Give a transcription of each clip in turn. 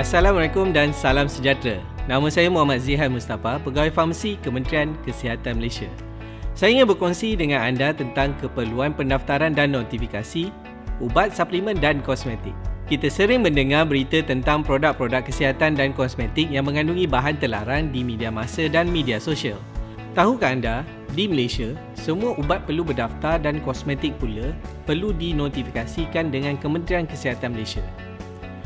Assalamualaikum dan salam sejahtera. Nama saya Muhammad Zihan Mustafa, Pegawai Farmasi Kementerian Kesihatan Malaysia. Saya ingin berkongsi dengan anda tentang keperluan pendaftaran dan notifikasi ubat, suplemen dan kosmetik. Kita sering mendengar berita tentang produk-produk kesihatan dan kosmetik yang mengandungi bahan terlarang di media massa dan media sosial. Tahukah anda, di Malaysia, semua ubat perlu berdaftar dan kosmetik pula perlu dinotifikasikan dengan Kementerian Kesihatan Malaysia.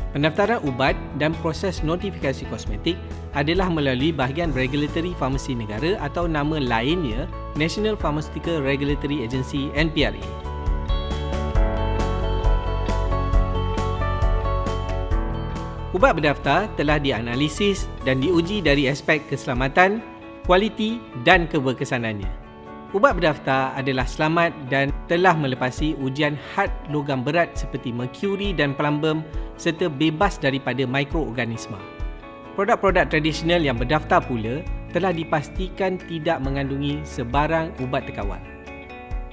Pendaftaran ubat dan proses notifikasi kosmetik adalah melalui bahagian Regulatory Farmasi Negara atau nama lainnya National Pharmaceutical Regulatory Agency (NPRA). Ubat berdaftar telah dianalisis dan diuji dari aspek keselamatan, kualiti dan keberkesanannya. Ubat berdaftar adalah selamat dan telah melepasi ujian had logam berat seperti merkuri dan plumbum serta bebas daripada mikroorganisma. Produk-produk tradisional yang berdaftar pula telah dipastikan tidak mengandungi sebarang ubat terkawal.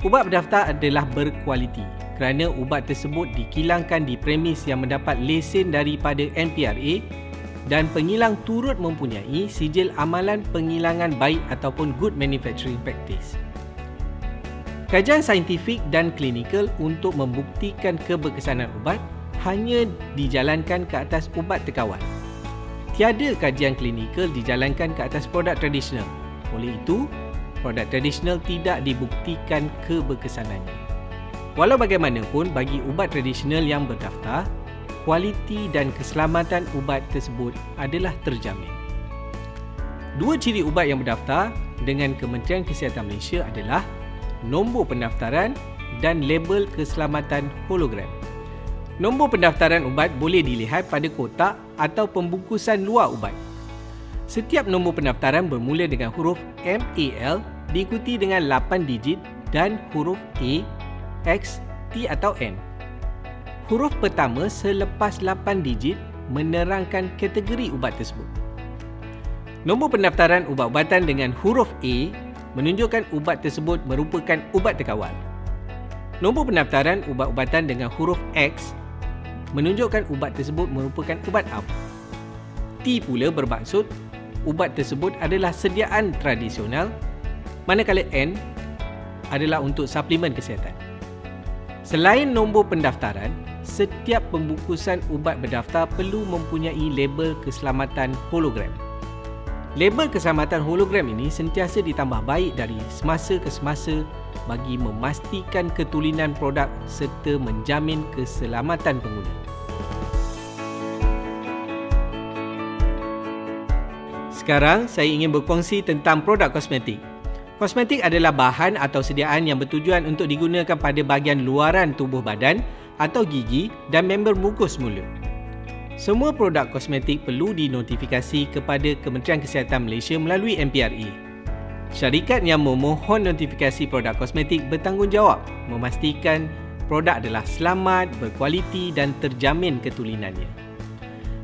Ubat berdaftar adalah berkualiti kerana ubat tersebut dikilangkan di premis yang mendapat lesen daripada NPRA dan pengilang turut mempunyai sijil amalan pengilangan baik ataupun good manufacturing practice. Kajian saintifik dan klinikal untuk membuktikan keberkesanan ubat hanya dijalankan ke atas ubat terkawal. Tiada kajian klinikal dijalankan ke atas produk tradisional. Oleh itu, produk tradisional tidak dibuktikan keberkesanannya. Walau bagaimanapun, bagi ubat tradisional yang berdaftar, kualiti dan keselamatan ubat tersebut adalah terjamin. Dua ciri ubat yang berdaftar dengan Kementerian Kesihatan Malaysia adalah nombor pendaftaran dan label keselamatan hologram. Nombor pendaftaran ubat boleh dilihat pada kotak atau pembungkusan luar ubat. Setiap nombor pendaftaran bermula dengan huruf MAL diikuti dengan 8 digit dan huruf A, X, T atau N. Huruf pertama selepas 8 digit menerangkan kategori ubat tersebut. Nombor pendaftaran ubat-ubatan dengan huruf A menunjukkan ubat tersebut merupakan ubat terkawal. Nombor pendaftaran ubat-ubatan dengan huruf X menunjukkan ubat tersebut merupakan ubat am. T pula bermaksud ubat tersebut adalah sediaan tradisional, manakala N adalah untuk suplemen kesihatan. Selain nombor pendaftaran, setiap pembungkusan ubat berdaftar perlu mempunyai label keselamatan hologram. Label keselamatan hologram ini sentiasa ditambah baik dari semasa ke semasa bagi memastikan ketulinan produk serta menjamin keselamatan pengguna. Sekarang saya ingin berkongsi tentang produk kosmetik. Kosmetik adalah bahan atau sediaan yang bertujuan untuk digunakan pada bahagian luaran tubuh badan atau gigi dan member mukus mulut. Semua produk kosmetik perlu dinotifikasi kepada Kementerian Kesihatan Malaysia melalui NPRA. Syarikat yang memohon notifikasi produk kosmetik bertanggungjawab memastikan produk adalah selamat, berkualiti dan terjamin ketulinannya.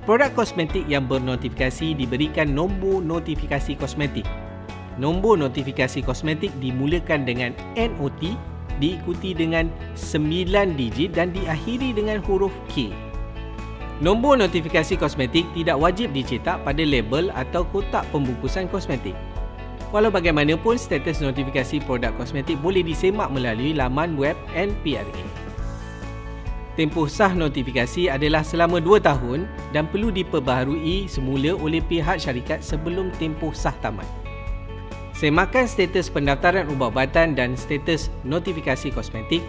Produk kosmetik yang bernotifikasi diberikan nombor notifikasi kosmetik. Nombor notifikasi kosmetik dimulakan dengan NOT, diikuti dengan 9 digit dan diakhiri dengan huruf K. Nombor notifikasi kosmetik tidak wajib dicetak pada label atau kotak pembungkusan kosmetik. Walau bagaimanapun, status notifikasi produk kosmetik boleh disemak melalui laman web NPRA. Tempoh sah notifikasi adalah selama 2 tahun dan perlu diperbaharui semula oleh pihak syarikat sebelum tempoh sah tamat. Semakan status pendaftaran ubat-ubatan dan status notifikasi kosmetik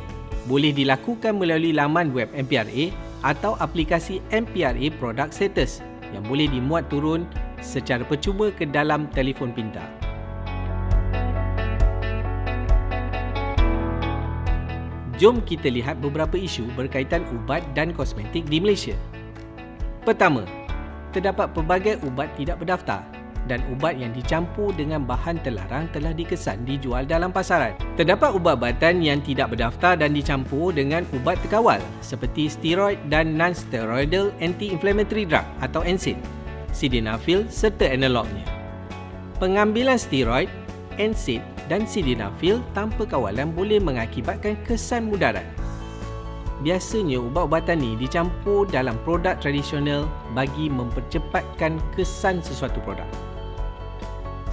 boleh dilakukan melalui laman web NPRA atau aplikasi NPRA Product Status yang boleh dimuat turun secara percuma ke dalam telefon pintar. Jom kita lihat beberapa isu berkaitan ubat dan kosmetik di Malaysia. Pertama, terdapat pelbagai ubat tidak berdaftar dan ubat yang dicampur dengan bahan terlarang telah dikesan dijual dalam pasaran. Terdapat ubat-ubatan yang tidak berdaftar dan dicampur dengan ubat terkawal seperti steroid dan non-steroidal anti-inflammatory drug atau NSAID, sildenafil serta analognya. Pengambilan steroid, NSAID dan sildenafil tanpa kawalan boleh mengakibatkan kesan mudarat. biasanya ubat-ubatan ni dicampur dalam produk tradisional bagi mempercepatkan kesan sesuatu produk.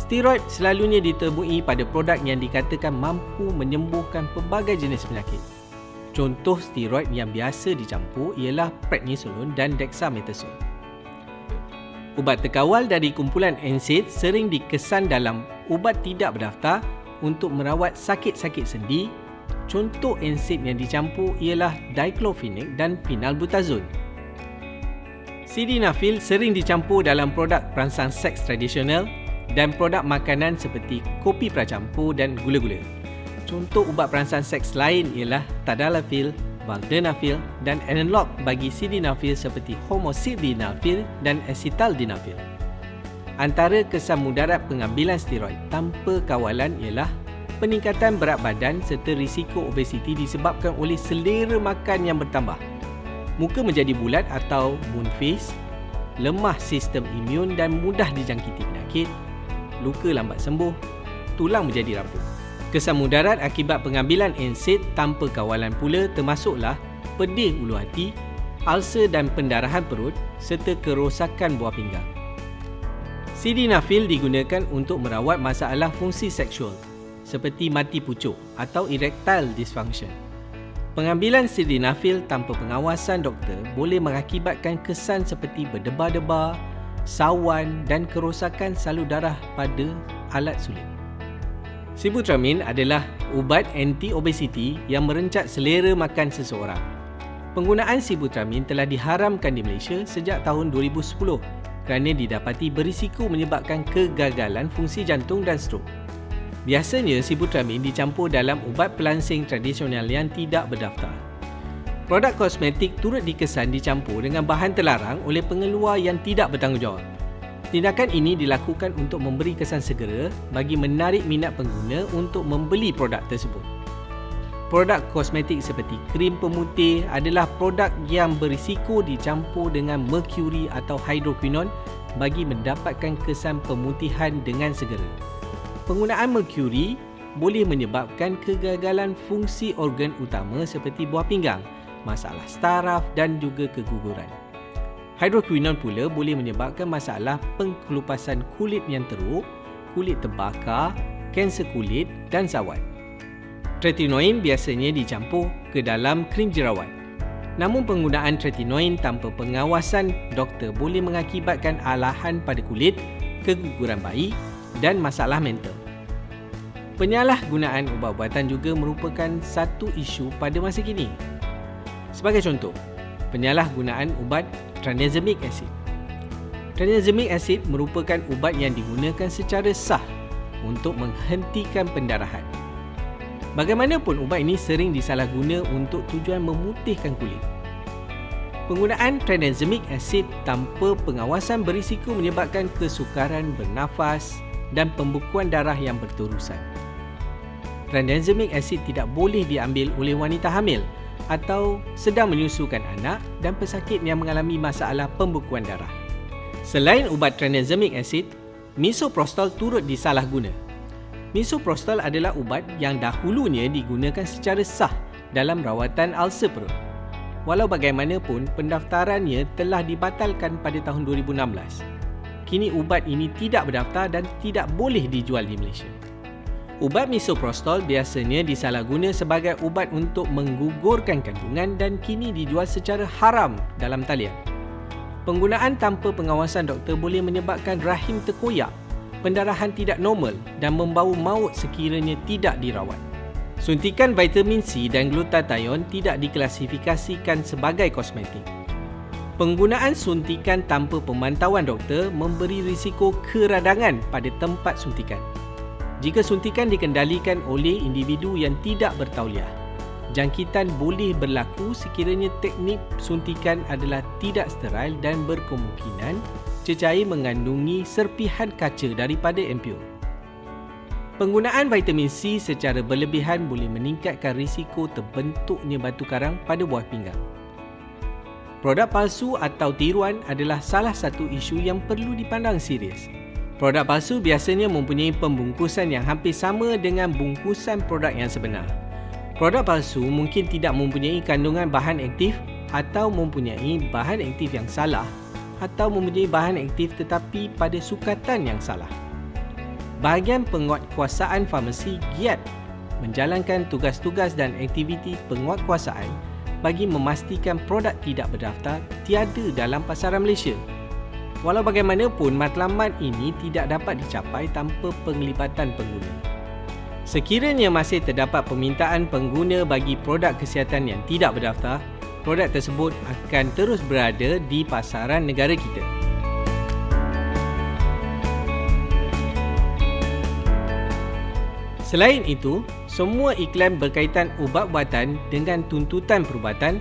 Steroid selalunya ditemui pada produk yang dikatakan mampu menyembuhkan pelbagai jenis penyakit. Contoh steroid yang biasa dicampur ialah prednisolone dan dexamethasone. Ubat terkawal dari kumpulan NSAID sering dikesan dalam ubat tidak berdaftar untuk merawat sakit-sakit sendi. Contoh NSAID yang dicampur ialah diclofenac dan phenylbutazone. Sildenafil sering dicampur dalam produk perangsang seks tradisional dan produk makanan seperti kopi pracampur dan gula-gula. Contoh ubat perangsang seks lain ialah tadalafil, vardenafil dan analog bagi sildenafil seperti homosildenafil dan acetaldenafil. Antara kesan mudarat pengambilan steroid tanpa kawalan ialah peningkatan berat badan serta risiko obesiti disebabkan oleh selera makan yang bertambah. Muka menjadi bulat atau moon face, lemah sistem imun dan mudah dijangkiti penyakit, luka lambat sembuh, tulang menjadi rapuh. Kesan mudarat akibat pengambilan NSAID tanpa kawalan pula termasuklah pedih ulu hati, ulcer dan pendarahan perut serta kerosakan buah pinggang. Sildenafil digunakan untuk merawat masalah fungsi seksual seperti mati pucuk atau erectile dysfunction. Pengambilan sildenafil tanpa pengawasan doktor boleh mengakibatkan kesan seperti berdebar-debar, sawan dan kerosakan salur darah pada alat sulit. Sibutramine adalah ubat anti-obesiti yang merencat selera makan seseorang. Penggunaan sibutramine telah diharamkan di Malaysia sejak tahun 2010 kerana didapati berisiko menyebabkan kegagalan fungsi jantung dan strok. Biasanya sibutramine dicampur dalam ubat pelangsing tradisional yang tidak berdaftar. Produk kosmetik turut dikesan dicampur dengan bahan terlarang oleh pengeluar yang tidak bertanggungjawab. Tindakan ini dilakukan untuk memberi kesan segera bagi menarik minat pengguna untuk membeli produk tersebut. Produk kosmetik seperti krim pemutih adalah produk yang berisiko dicampur dengan merkuri atau hidroquinone bagi mendapatkan kesan pemutihan dengan segera. Penggunaan merkuri boleh menyebabkan kegagalan fungsi organ utama seperti buah pinggang, masalah saraf dan juga keguguran. Hidroquinone pula boleh menyebabkan masalah pengkelupasan kulit yang teruk, kulit terbakar, kanser kulit dan sawat. Tretinoin biasanya dicampur ke dalam krim jerawat. Namun penggunaan tretinoin tanpa pengawasan doktor boleh mengakibatkan alahan pada kulit, keguguran bayi dan masalah mental. Penyalahgunaan ubat-ubatan juga merupakan satu isu pada masa kini. Sebagai contoh, penyalahgunaan ubat tranexamic acid. Tranexamic acid merupakan ubat yang digunakan secara sah untuk menghentikan pendarahan. Bagaimanapun ubat ini sering disalahguna untuk tujuan memutihkan kulit. Penggunaan tranexamic acid tanpa pengawasan berisiko menyebabkan kesukaran bernafas dan pembekuan darah yang berterusan. Tranexamic acid tidak boleh diambil oleh wanita hamil atau sedang menyusukan anak dan pesakit yang mengalami masalah pembekuan darah. Selain ubat tranexamic acid, misoprostol turut disalahguna. Misoprostol adalah ubat yang dahulunya digunakan secara sah dalam rawatan ulcer perut. Walau bagaimanapun, pendaftarannya telah dibatalkan pada tahun 2016. Kini ubat ini tidak berdaftar dan tidak boleh dijual di Malaysia. Ubat misoprostol biasanya disalahguna sebagai ubat untuk menggugurkan kandungan dan kini dijual secara haram dalam talian. Penggunaan tanpa pengawasan doktor boleh menyebabkan rahim terkoyak, pendarahan tidak normal dan membawa maut sekiranya tidak dirawat. Suntikan vitamin C dan glutathione tidak diklasifikasikan sebagai kosmetik. Penggunaan suntikan tanpa pemantauan doktor memberi risiko keradangan pada tempat suntikan. Jika suntikan dikendalikan oleh individu yang tidak bertauliah, jangkitan boleh berlaku sekiranya teknik suntikan adalah tidak steril dan berkemungkinan cecair mengandungi serpihan kaca daripada ampul. Penggunaan vitamin C secara berlebihan boleh meningkatkan risiko terbentuknya batu karang pada buah pinggang. Produk palsu atau tiruan adalah salah satu isu yang perlu dipandang serius. Produk palsu biasanya mempunyai pembungkusan yang hampir sama dengan bungkusan produk yang sebenar. Produk palsu mungkin tidak mempunyai kandungan bahan aktif atau mempunyai bahan aktif yang salah atau mempunyai bahan aktif tetapi pada sukatan yang salah. Bahagian penguatkuasaan farmasi giat menjalankan tugas-tugas dan aktiviti penguatkuasaan bagi memastikan produk tidak berdaftar tiada dalam pasaran Malaysia. Walau bagaimanapun, matlamat ini tidak dapat dicapai tanpa penglibatan pengguna. Sekiranya masih terdapat permintaan pengguna bagi produk kesihatan yang tidak berdaftar, produk tersebut akan terus berada di pasaran negara kita. Selain itu, semua iklan berkaitan ubat-ubatan dengan tuntutan perubatan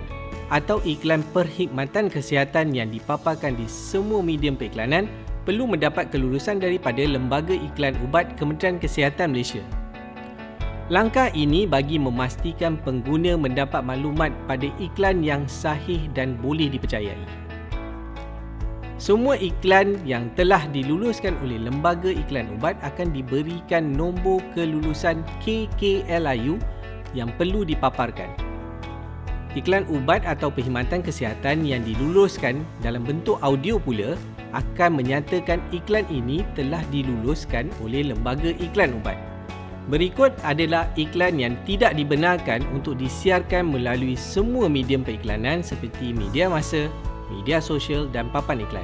atau iklan perkhidmatan kesihatan yang dipaparkan di semua medium periklanan perlu mendapat kelulusan daripada Lembaga Iklan Ubat Kementerian Kesihatan Malaysia. Langkah ini bagi memastikan pengguna mendapat maklumat pada iklan yang sahih dan boleh dipercayai. Semua iklan yang telah diluluskan oleh Lembaga Iklan Ubat akan diberikan nombor kelulusan KKLIU yang perlu dipaparkan. Iklan ubat atau perkhidmatan kesihatan yang diluluskan dalam bentuk audio pula akan menyatakan iklan ini telah diluluskan oleh Lembaga Iklan Ubat. Berikut adalah iklan yang tidak dibenarkan untuk disiarkan melalui semua medium periklanan seperti media massa, media sosial dan papan iklan.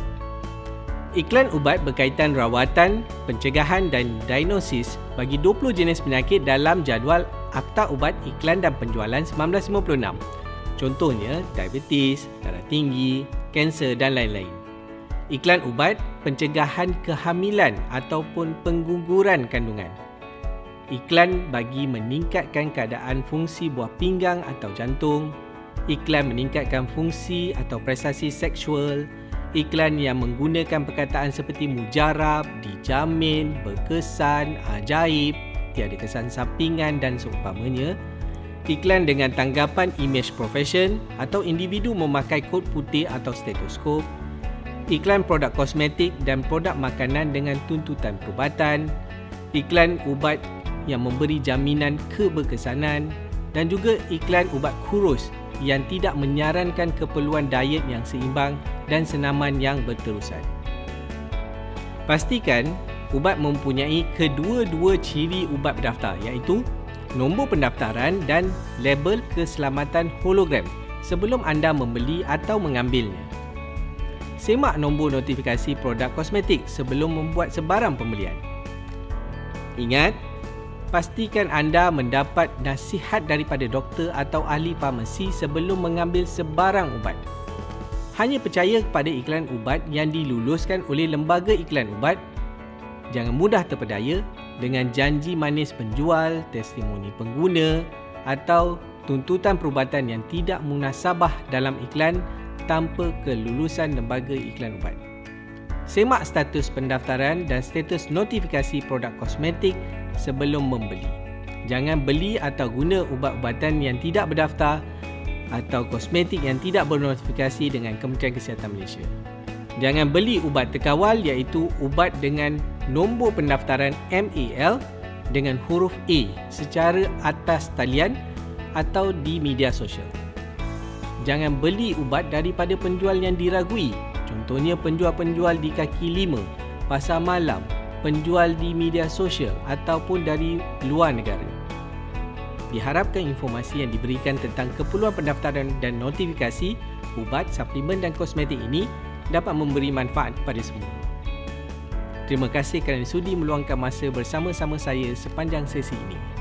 Iklan ubat berkaitan rawatan, pencegahan dan diagnosis bagi 20 jenis penyakit dalam jadual Akta Ubat Iklan dan Penjualan 1956. Contohnya diabetes, darah tinggi, kanser dan lain-lain. Iklan ubat pencegahan kehamilan ataupun pengguguran kandungan. Iklan bagi meningkatkan keadaan fungsi buah pinggang atau jantung, iklan meningkatkan fungsi atau prestasi seksual, iklan yang menggunakan perkataan seperti mujarab, dijamin, berkesan, ajaib, tiada kesan sampingan dan seumpamanya, iklan dengan tanggapan imej profesion atau individu memakai kod putih atau stetoskop, iklan produk kosmetik dan produk makanan dengan tuntutan perubatan, iklan ubat yang memberi jaminan keberkesanan dan juga iklan ubat kurus yang tidak menyarankan keperluan diet yang seimbang dan senaman yang berterusan. Pastikan ubat mempunyai kedua-dua ciri ubat berdaftar iaitu nombor pendaftaran dan label keselamatan hologram sebelum anda membeli atau mengambilnya. Semak nombor notifikasi produk kosmetik sebelum membuat sebarang pembelian. Ingat, pastikan anda mendapat nasihat daripada doktor atau ahli farmasi sebelum mengambil sebarang ubat. Hanya percaya kepada iklan ubat yang diluluskan oleh Lembaga Iklan Ubat. Jangan mudah terpedaya dengan janji manis penjual, testimoni pengguna atau tuntutan perubatan yang tidak munasabah dalam iklan tanpa kelulusan Lembaga Iklan Ubat. Semak status pendaftaran dan status notifikasi produk kosmetik sebelum membeli. Jangan beli atau guna ubat-ubatan yang tidak berdaftar atau kosmetik yang tidak bernotifikasi dengan Kementerian Kesihatan Malaysia. Jangan beli ubat terkawal iaitu ubat dengan nombor pendaftaran MAL dengan huruf A secara atas talian atau di media sosial. Jangan beli ubat daripada penjual yang diragui. Contohnya penjual-penjual di kaki lima, pasar malam, penjual di media sosial ataupun dari luar negara. Diharapkan informasi yang diberikan tentang keperluan pendaftaran dan notifikasi ubat, suplemen dan kosmetik ini dapat memberi manfaat kepada semua. Terima kasih kerana sudi meluangkan masa bersama-sama saya sepanjang sesi ini.